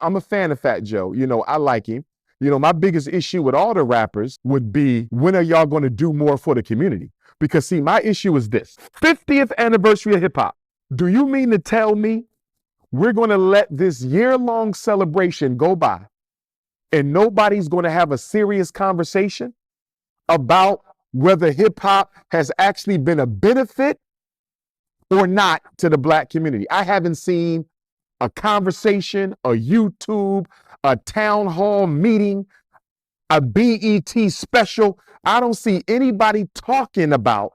I'm a fan of Fat Joe. You know, I like him. You know, my biggest issue with all the rappers would be, when are y'all going to do more for the community? Because see, my issue is this: 50th anniversary of hip hop. Do you mean to tell me we're going to let this year-long celebration go by and nobody's going to have a serious conversation about whether hip hop has actually been a benefit or not to the Black community? I haven't seen a conversation, a YouTube, a town hall meeting, a BET special. I don't see anybody talking about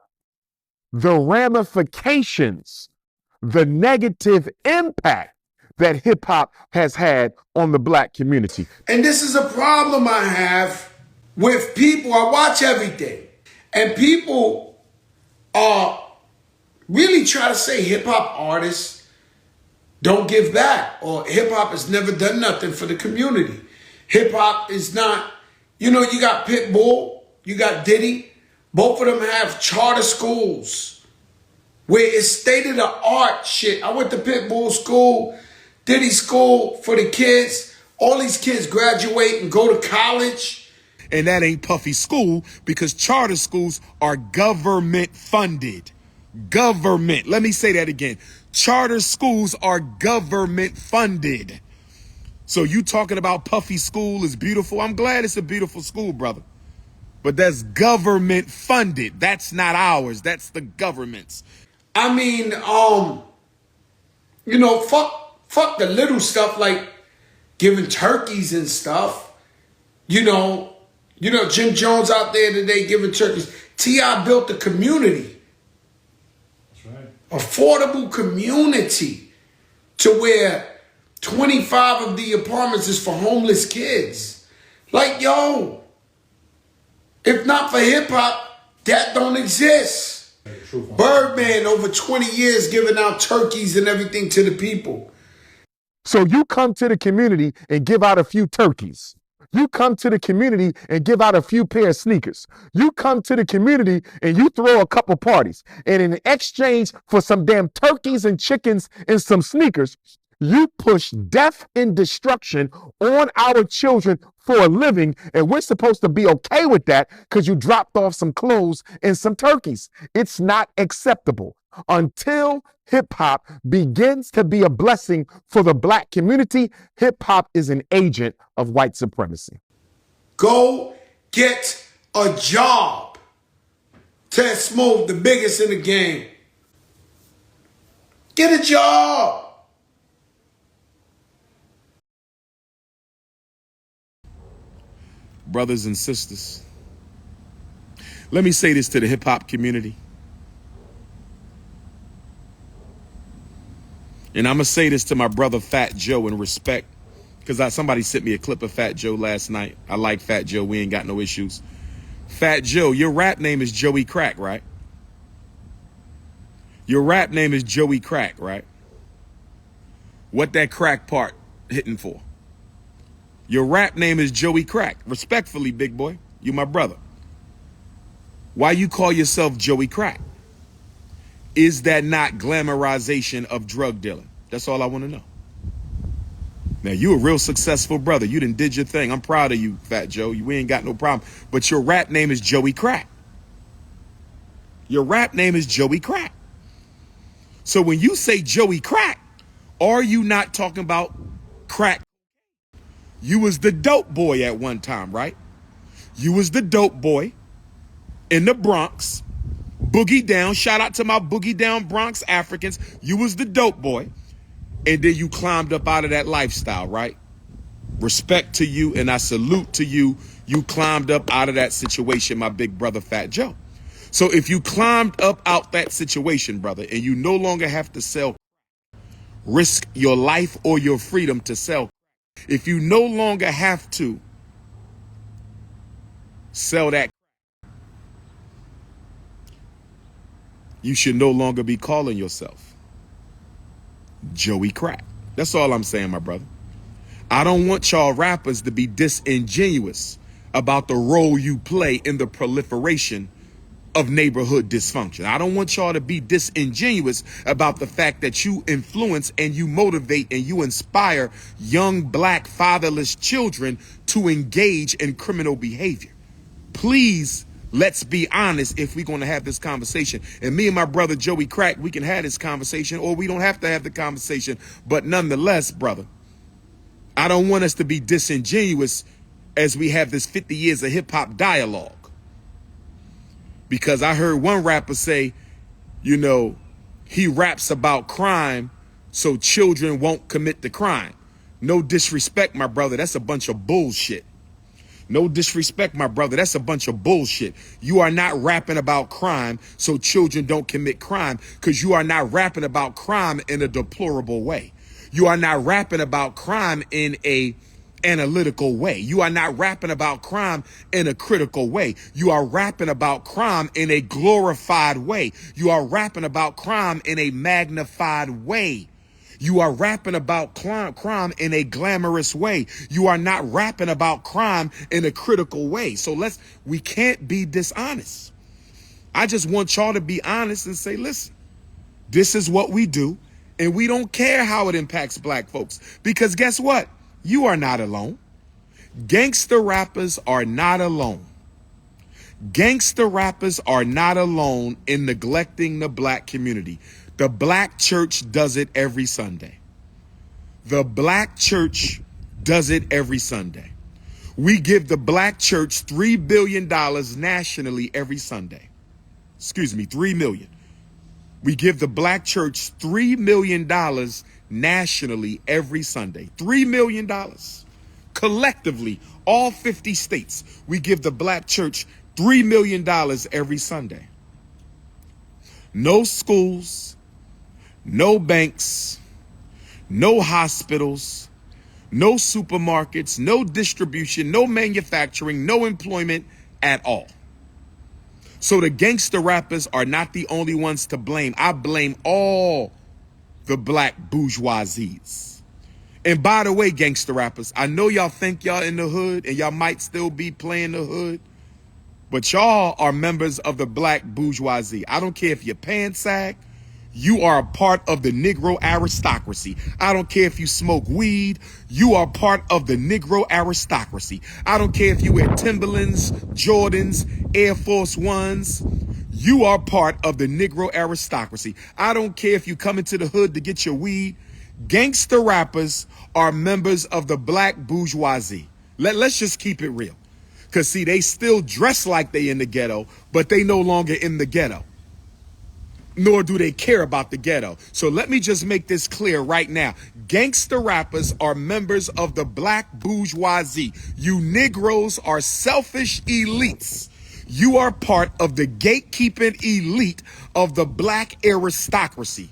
the ramifications, the negative impact that hip hop has had on the Black community. And this is a problem I have with people. I watch everything, and people really try to say hip hop artists don't give back, or hip hop has never done nothing for the community. Hip hop is not, you know, you got Pitbull, you got Diddy. Both of them have charter schools where it's state-of-the-art shit. I went to Pitbull school, Diddy school for the kids. All these kids graduate and go to college. And that ain't Puffy school, because charter schools are government funded. Government. Let me say that again. Charter schools are government funded. So you talking about Puffy school is beautiful. I'm glad it's a beautiful school, brother. But that's government funded. That's not ours. That's the government's. I mean, you know, fuck the little stuff like giving turkeys and stuff. You know, Jim Jones out there today giving turkeys. T.I. built a community. That's right. Affordable community to where 25 of the apartments is for homeless kids. Like, yo, if not for hip hop, that don't exist. Birdman over 20 years giving out turkeys and everything to the people. So you come to the community and give out a few turkeys. You come to the community and give out a few pair of sneakers. You come to the community and you throw a couple parties. And in exchange for some damn turkeys and chickens and some sneakers, you push death and destruction on our children for a living, and we're supposed to be okay with that because you dropped off some clothes and some turkeys. It's not acceptable. Until hip-hop begins to be a blessing for the Black community, hip-hop is an agent of white supremacy. Go get a job. Ted Smooth, the biggest in the game. Get a job. Brothers and sisters, let me say this to the hip hop community. And I'm going to say this to my brother Fat Joe in respect, because somebody sent me a clip of Fat Joe last night. I like Fat Joe. We ain't got no issues. Fat Joe, your rap name is Joey Crack, right? Your rap name is Joey Crack, right? What that crack part hitting for? Your rap name is Joey Crack. Respectfully, big boy, you my brother. Why you call yourself Joey Crack? Is that not glamorization of drug dealing? That's all I want to know. Now, you a real successful brother. You done did your thing. I'm proud of you, Fat Joe. We ain't got no problem. But your rap name is Joey Crack. Your rap name is Joey Crack. So when you say Joey Crack, are you not talking about crack? You was the dope boy at one time, right? You was the dope boy in the Bronx. Boogie down. Shout out to my boogie down Bronx Africans. You was the dope boy. And then you climbed up out of that lifestyle, right? Respect to you, and I salute to you. You climbed up out of that situation, my big brother Fat Joe. So if you climbed up out that situation, brother, and you no longer have to sell, risk your life or your freedom to sell, if you no longer have to sell that, you should no longer be calling yourself Joey Crack. That's all I'm saying, my brother. I don't want y'all rappers to be disingenuous about the role you play in the proliferation of neighborhood dysfunction. I don't want y'all to be disingenuous about the fact that you influence and you motivate and you inspire young black fatherless children to engage in criminal behavior. Please, let's be honest if we're going to have this conversation. And me and my brother Joey Crack, we can have this conversation, or we don't have to have the conversation. But nonetheless, brother, I don't want us to be disingenuous as we have this 50 years of hip hop dialogue. Because I heard one rapper say, you know, he raps about crime so children won't commit the crime. No disrespect, my brother. That's a bunch of bullshit. No disrespect, my brother. That's a bunch of bullshit. You are not rapping about crime so children don't commit crime, because you are not rapping about crime in a deplorable way. You are not rapping about crime in a analytical way. You are not rapping about crime in a critical way. You are rapping about crime in a glorified way. You are rapping about crime in a magnified way. You are rapping about crime in a glamorous way. You are not rapping about crime in a critical way. So we can't be dishonest. I just want y'all to be honest and say, listen, this is what we do, and we don't care how it impacts black folks. Because guess what? You are not alone. Gangster rappers are not alone. Gangster rappers are not alone in neglecting the black community. The black church does it every Sunday. The black church does it every Sunday. We give the black church $3 billion nationally every Sunday. Excuse me, $3 million. We give the black church $3 million nationally every Sunday. $3 million. Collectively, all 50 states, we give the black church $3 million every Sunday. No schools, no banks, no hospitals, no supermarkets, no distribution, no manufacturing, no employment at all. So the gangster rappers are not the only ones to blame. I blame all the black bourgeoisies. And by the way, gangster rappers, I know y'all think y'all in the hood and y'all might still be playing the hood, but y'all are members of the black bourgeoisie. I don't care if your pants sag. You are a part of the Negro aristocracy. I don't care if you smoke weed. You are part of the Negro aristocracy. I don't care if you wear Timberlands, Jordans, Air Force Ones. You are part of the Negro aristocracy. I don't care if you come into the hood to get your weed. Gangster rappers are members of the black bourgeoisie. Let's just keep it real. Because, see, they still dress like they in the ghetto, but they no longer in the ghetto. Nor do they care about the ghetto. So let me just make this clear right now. Gangster rappers are members of the black bourgeoisie. You Negroes are selfish elites. You are part of the gatekeeping elite of the black aristocracy.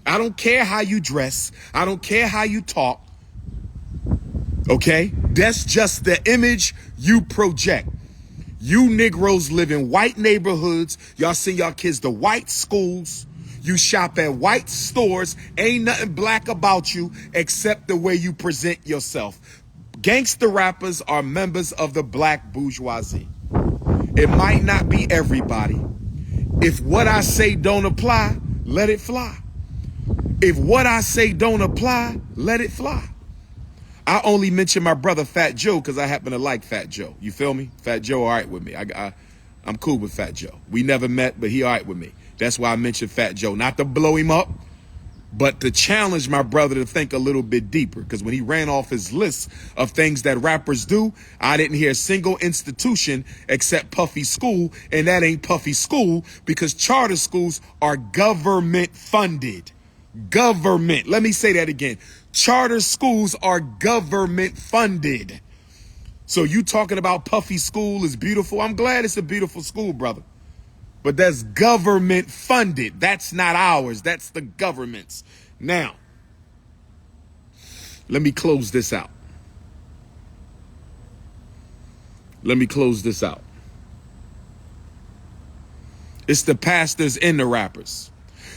I don't care how you dress. I don't care how you talk. Okay? That's just the image you project. You Negroes live in white neighborhoods. Y'all send y'all kids to white schools. You shop at white stores. Ain't nothing black about you except the way you present yourself. Gangster rappers are members of the black bourgeoisie. It might not be everybody. If what I say don't apply, let it fly. If what I say don't apply, let it fly. I only mention my brother Fat Joe because I happen to like Fat Joe. You feel me? Fat Joe all right with me. I'm cool with Fat Joe. We never met, but he all right with me. That's why I mentioned Fat Joe. Not to blow him up, but to challenge my brother to think a little bit deeper. Because when he ran off his list of things that rappers do, I didn't hear a single institution except Puffy School. And that ain't Puffy School because charter schools are government funded. Government. Let me say that again. Charter schools are government funded. So you talking about Puffy School is beautiful. I'm glad it's a beautiful school, brother. But that's government funded. That's not ours. That's the government's. Now, let me close this out. Let me close this out. It's the pastors and the rappers.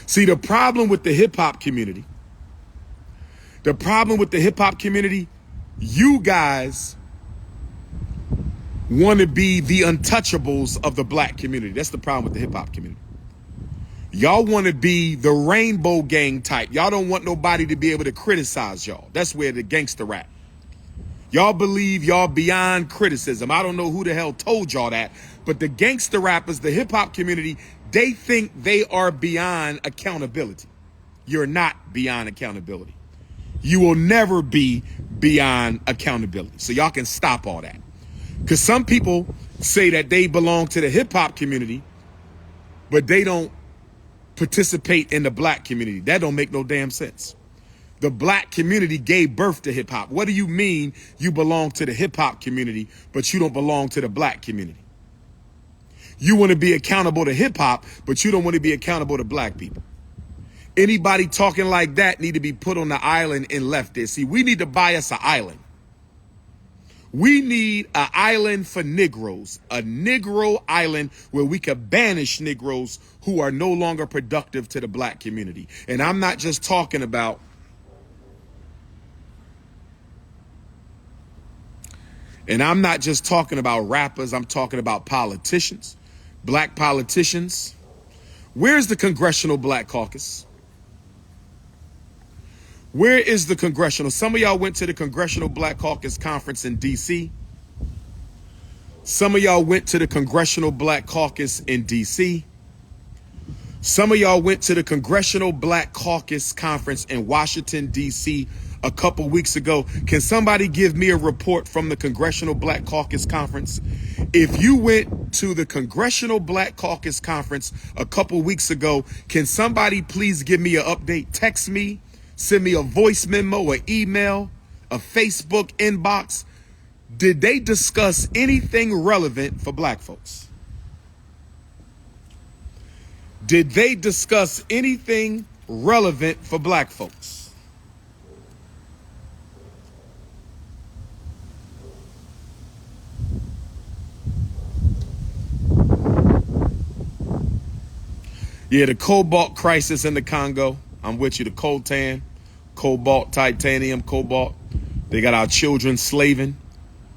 See, the problem with the hip hop community, you guys want to be the untouchables of the black community. That's the problem with the hip hop community. Y'all want to be the rainbow gang type. Y'all don't want nobody to be able to criticize y'all. That's where the gangster rap. Y'all believe y'all beyond criticism. I don't know who the hell told y'all that, but the gangster rappers, the hip hop community, they think they are beyond accountability. You're not beyond accountability. You will never be beyond accountability. So y'all can stop all that. Because some people say that they belong to the hip hop community, but they don't participate in the black community. That don't make no damn sense. The black community gave birth to hip hop. What do you mean you belong to the hip hop community, but you don't belong to the black community? You want to be accountable to hip hop, but you don't want to be accountable to black people. Anybody talking like that need to be put on the island and left there. See, we need to buy us an island. We need an island for Negroes, a Negro island where we can banish Negroes who are no longer productive to the black community. And I'm not just talking about rappers. I'm talking about politicians, black politicians. Where's the Congressional Black Caucus? Where is the Congressional? Some of y'all went to the Congressional Black Caucus Conference in D.C. Some of y'all went to the Congressional Black Caucus in D.C. Some of y'all went to the Congressional Black Caucus Conference in Washington, D.C. a couple weeks ago. Can somebody give me a report from the Congressional Black Caucus Conference? If you went to the Congressional Black Caucus Conference a couple weeks ago, can somebody please give me an update? Text me. Send me a voice memo, an email, a Facebook inbox. Did they discuss anything relevant for black folks? Did they discuss anything relevant for black folks? Yeah, the cobalt crisis in the Congo. I'm with you. The coltan, cobalt, titanium, cobalt. They got our children slaving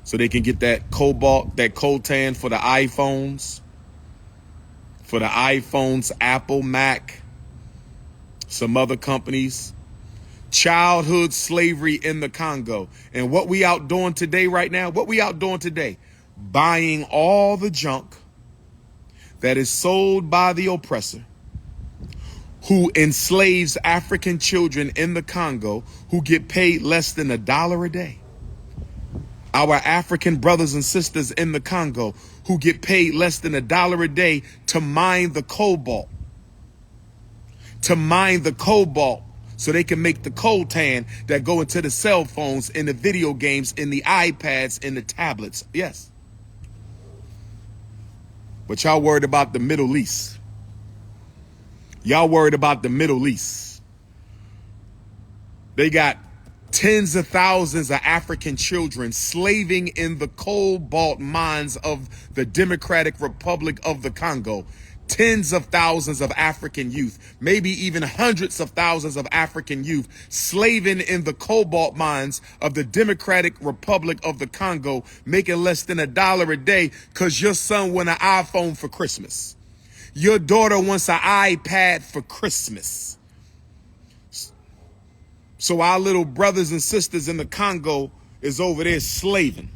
so they can get that cobalt, that coltan for the iPhones. For the iPhones, Apple, Mac, some other companies. Childhood slavery in the Congo. And what we out doing today right now? What we out doing today? Buying all the junk that is sold by the oppressor, who enslaves African children in the Congo who get paid less than $1 a day. Our African brothers and sisters in the Congo who get paid less than $1 a day to mine the cobalt. To mine the cobalt so they can make the coltan that go into the cell phones, in the video games, in the iPads, in the tablets. Yes. But y'all worried about the Middle East. Y'all worried about the Middle East. They got tens of thousands of African children slaving in the cobalt mines of the Democratic Republic of the Congo. Tens of thousands of African youth, maybe even hundreds of thousands of African youth slaving in the cobalt mines of the Democratic Republic of the Congo, making less than $1 a day because your son won an iPhone for Christmas. Your daughter wants an iPad for Christmas. So our little brothers and sisters in the Congo is over there slaving.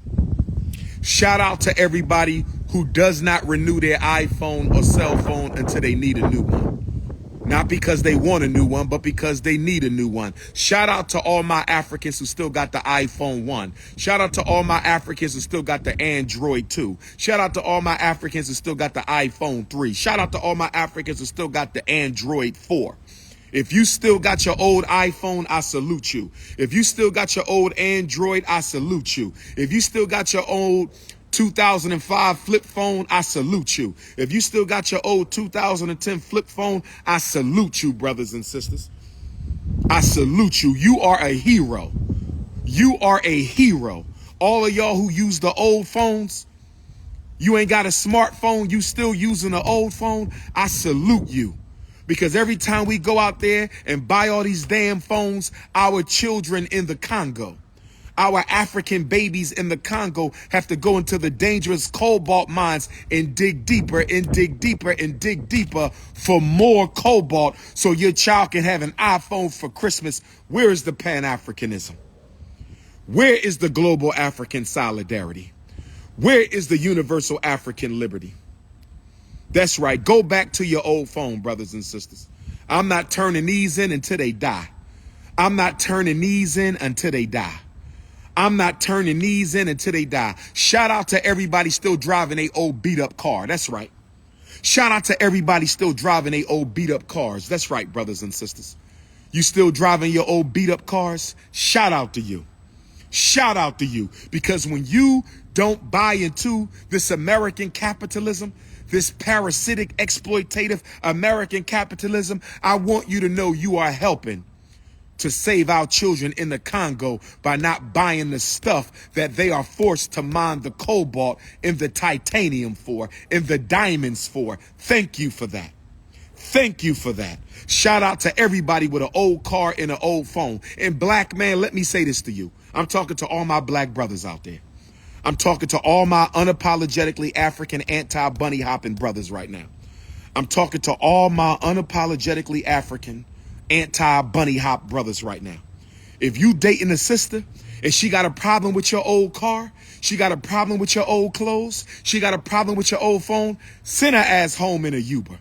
Shout out to everybody who does not renew their iPhone or cell phone until they need a new one. Not because they want a new one, but because they need a new one. Shout out to all my Africans who still got the iPhone 1. Shout out to all my Africans who still got the Android 2. Shout out to all my Africans who still got the iPhone 3. Shout out to all my Africans who still got the Android 4. If you still got your old iPhone, I salute you. If you still got your old Android, I salute you. If you still got your old 2005 flip phone, I salute you. If you still got your old 2010 flip phone, I salute you, brothers and sisters. I salute you. You are a hero. You are a hero. All of y'all who use the old phones, you ain't got a smartphone, you still using the old phone, I salute you. Because every time we go out there and buy all these damn phones, our children in the Congo, Our African babies in the Congo have to go into the dangerous cobalt mines and dig deeper and dig deeper and dig deeper for more cobalt so your child can have an iPhone for Christmas. Where is the Pan-Africanism? Where is the global African solidarity? Where is the universal African liberty? That's right. Go back to your old phone, brothers and sisters. I'm not turning these in until they die. I'm not turning these in until they die. I'm not turning these in until they die. Shout out to everybody still driving a old beat up car. That's right. Shout out to everybody still driving a old beat up cars. That's right, brothers and sisters. You still driving your old beat up cars? Shout out to you. Shout out to you. Because when you don't buy into this American capitalism, this parasitic, exploitative American capitalism, I want you to know you are helping to save our children in the Congo by not buying the stuff that they are forced to mine the cobalt and the titanium for and the diamonds for. Thank you for that. Thank you for that. Shout out to everybody with an old car and an old phone. And black man, let me say this to you. I'm talking to all my black brothers out there. I'm talking to all my unapologetically African anti-bunny hopping brothers right now. I'm talking to all my unapologetically African anti-bunny hop brothers right now. If you dating a sister and she got a problem with your old car, she got a problem with your old clothes, she got a problem with your old phone, send her ass home in a Uber.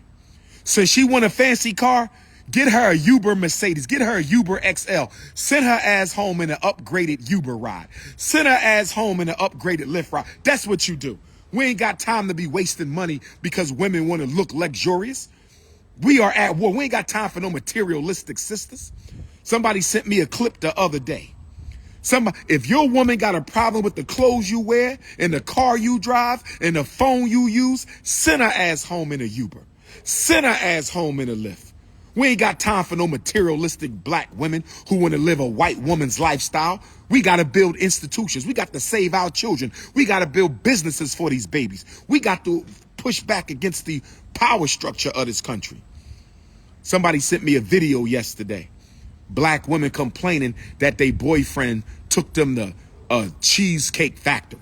Since she want a fancy car, get her a Uber Mercedes. Get her a Uber XL. Send her ass home in an upgraded Uber ride. Send her ass home in an upgraded Lyft ride. That's what you do. We ain't got time to be wasting money because women want to look luxurious. We are at war. We ain't got time for no materialistic sisters. Somebody sent me a clip the other day. If your woman got a problem with the clothes you wear and the car you drive and the phone you use, send her ass home in a Uber. Send her ass home in a Lyft. We ain't got time for no materialistic black women who want to live a white woman's lifestyle. We got to build institutions. We got to save our children. We got to build businesses for these babies. We got to push back against the power structure of this country. Somebody sent me a video yesterday. Black women complaining that their boyfriend took them to a cheesecake factory.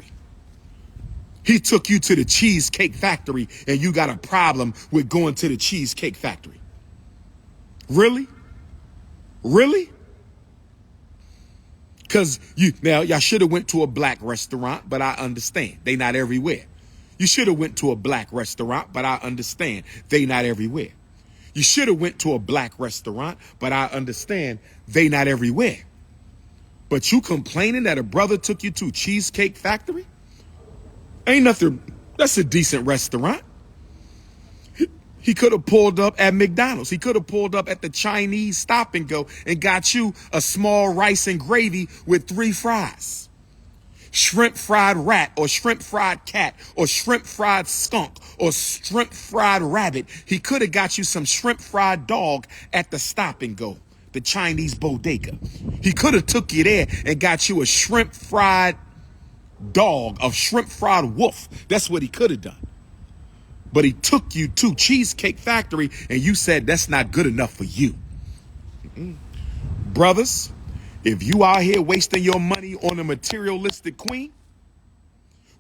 He took you to the cheesecake factory and you got a problem with going to the cheesecake factory. Really? Really? Because y'all should have went to a black restaurant, but I understand. They not everywhere. You should have went to a black restaurant, but I understand. They not everywhere. You should have went to a black restaurant, but I understand. They not everywhere. But you complaining that a brother took you to a cheesecake factory? Ain't nothing. That's a decent restaurant. He could have pulled up at McDonald's. He could have pulled up at the Chinese Stop and Go and got you a small rice and gravy with 3 fries. Shrimp fried rat or shrimp fried cat or shrimp fried skunk or shrimp fried rabbit. He could have got you some shrimp fried dog at the Stop and Go, the Chinese bodega. He could have took you there and got you a shrimp fried dog, a shrimp fried wolf. That's what he could have done. But he took you to Cheesecake Factory and you said that's not good enough for you. Brothers, if you out here wasting your money on a materialistic queen,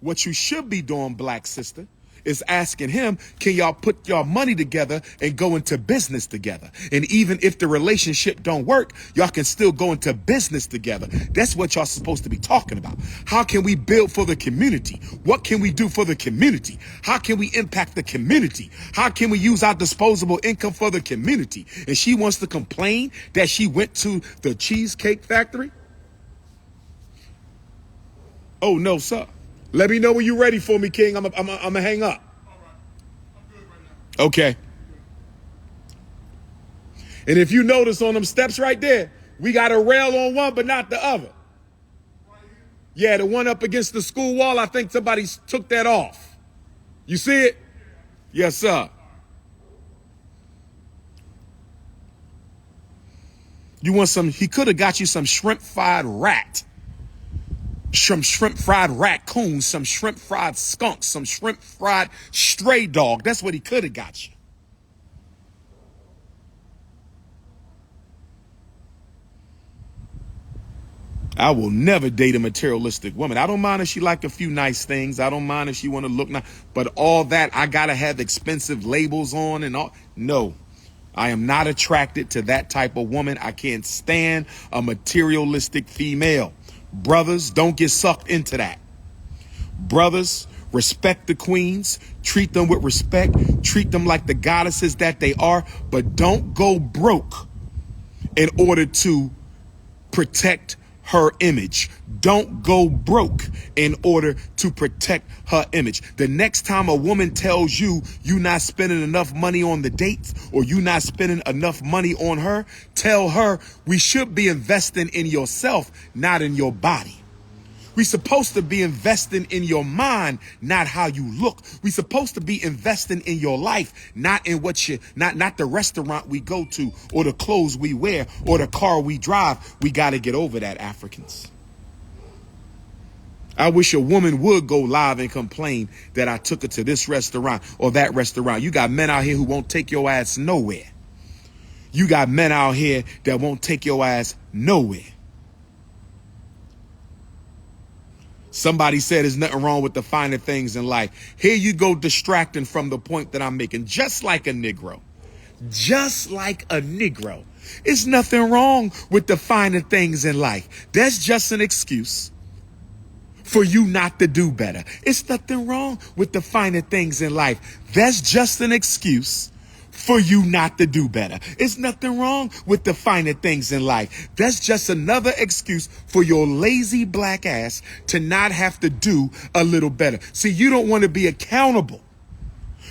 what you should be doing, black sister, is asking him, can y'all put y'all money together and go into business together? And even if the relationship don't work, y'all can still go into business together. That's what y'all supposed to be talking about. How can we build for the community? What can we do for the community? How can we impact the community? How can we use our disposable income for the community? And she wants to complain that she went to the Cheesecake Factory? Oh, no, sir. Let me know when you're ready for me, King. I'm gonna hang up. All right. I'm good right now. Okay. And if you notice on them steps right there, we got a rail on one, but not the other. Right here? Yeah, the one up against the school wall, I think somebody took that off. You see it? Yes, sir. You want some, he could have got you some shrimp fried rat. Some shrimp fried raccoon, some shrimp fried skunk, some shrimp fried stray dog. That's what he could have got you. I will never date a materialistic woman. I don't mind if she like a few nice things. I don't mind if she want to look nice. But all that, I got to have expensive labels on and all. No, I am not attracted to that type of woman. I can't stand a materialistic female. Brothers, don't get sucked into that. Brothers, respect the queens. Treat them with respect. Treat them like the goddesses that they are. But don't go broke in order to protect her image. Don't go broke in order to protect her image. The next time a woman tells you you're not spending enough money on the dates or you're not spending enough money on her, tell her we should be investing in yourself, not in your body. We're supposed to be investing in your mind, not how you look. We're supposed to be investing in your life, not in what not the restaurant we go to or the clothes we wear or the car we drive. We got to get over that, Africans. I wish a woman would go live and complain that I took her to this restaurant or that restaurant. You got men out here who won't take your ass nowhere. You got men out here that won't take your ass nowhere. Somebody said there's nothing wrong with the finer things in life. Here you go distracting from the point that I'm making, just like a Negro. Just like a Negro. It's nothing wrong with the finer things in life. That's just an excuse for you not to do better. It's nothing wrong with the finer things in life. That's just an excuse for you not to do better. It's nothing wrong with the finer things in life. That's just another excuse for your lazy black ass to not have to do a little better. See, you don't want to be accountable.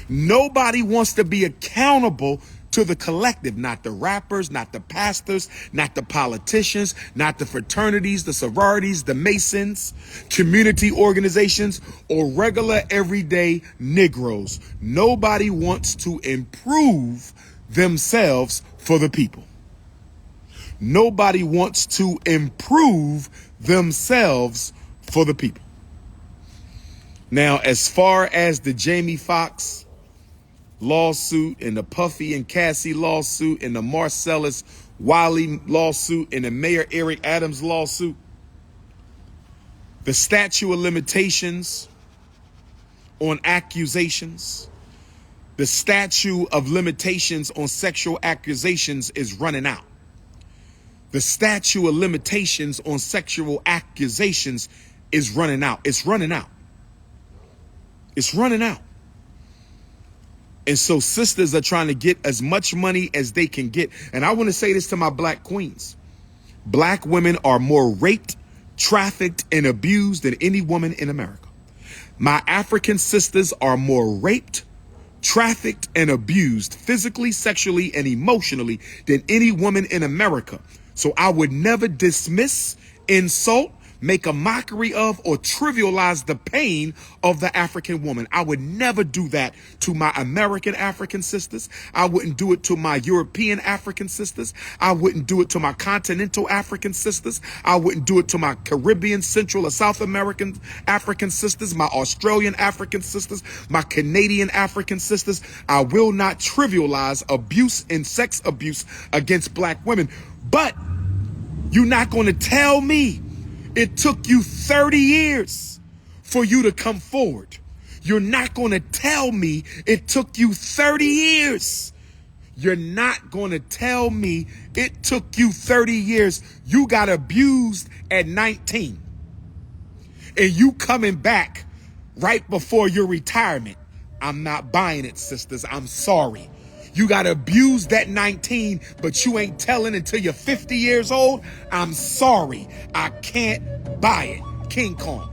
Nobody wants to be accountable to the collective, not the rappers, not the pastors, not the politicians, not the fraternities, the sororities, the Masons, community organizations, or regular everyday Negroes. Nobody wants to improve themselves for the people. Nobody wants to improve themselves for the people. Now, as far as the Jamie Foxx lawsuit and the Puffy and Cassie lawsuit and the Marcellus Wiley lawsuit and the Mayor Eric Adams lawsuit, the statute of limitations on accusations, the statute of limitations on sexual accusations is running out. The statute of limitations on sexual accusations is running out. It's running out. It's running out. And so sisters are trying to get as much money as they can get. And I want to say this to my black queens. Black women are more raped, trafficked, and abused than any woman in America. My African sisters are more raped, trafficked, and abused physically, sexually, and emotionally than any woman in America. So I would never dismiss, insult, make a mockery of, or trivialize the pain of the African woman. I would never do that to my American African sisters. I wouldn't do it to my European African sisters. I wouldn't do it to my continental African sisters. I wouldn't do it to my Caribbean, Central, or South American African sisters, my Australian African sisters, my Canadian African sisters. I will not trivialize abuse and sex abuse against black women. But you're not going to tell me it took you 30 years for you to come forward. You're not going to tell me it took you 30 years. You're not going to tell me it took you 30 years. You got abused at 19. And you coming back right before your retirement. I'm not buying it, sisters. I'm sorry. You got abused at 19, but you ain't telling until you're 50 years old. I'm sorry. I can't buy it. King Kong.